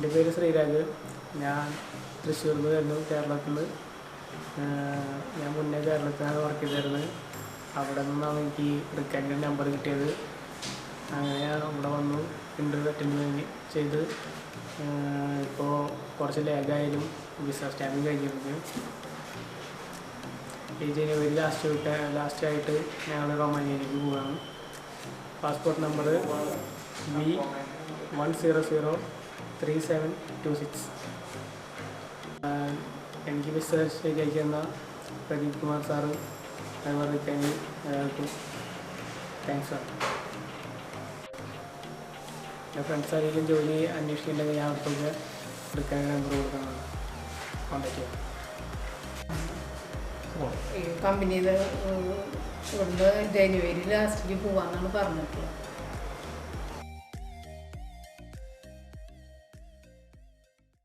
എൻ്റെ പേര് ശ്രീരാജ്. ഞാൻ തൃശ്ശൂരിൽ നിന്ന് വരുന്നു, കേരളത്തിൽ നിന്ന്. ഞാൻ മുന്നേ കേരളത്തിലാണ് വർക്ക് ചെയ്തിരുന്നത്. അവിടെ നിന്നാണ് എനിക്ക് റിക്കാൻ്റെ നമ്പർ കിട്ടിയത്. അങ്ങനെ ഞാൻ ഇവിടെ വന്നു, ഇൻ്റർവ്യൂ അറ്റൻഡ് ചെയ്ത് ഇപ്പോൾ കുറച്ച് ലാഗായാലും വിസ സ്റ്റാമ്പിങ് കഴിഞ്ഞിരുന്നു. ഈ ജനുവരി ലാസ്റ്റായിട്ട് ഞങ്ങൾ റൊമാനിയയിലേക്ക് പോവുകയാണ്. Passport number B1003726. എനിക്ക് വിസ ശരിയാക്കി തന്ന പ്രദീപ് കുമാർ സാറ്, അതുപോലെ തന്നെ താങ്ക്സ് സാർ. എൻ്റെ ഫ്രണ്ട്സ് ആരെങ്കിലും ജോലി അന്വേഷിക്കുന്നുണ്ടെങ്കിൽ ഞാൻ അവർക്കൊക്കെ എടുക്കാൻ നമ്പർ കൊടുക്കുന്നതാണ്, കോൺടാക്ട് ചെയ്യാം. ഈ കമ്പനിയിൽ ഇവിടുന്ന് ജനുവരി ലാസ്റ്റിൽ പോകാമെന്നാണ് പറഞ്ഞിട്ടുള്ളത്.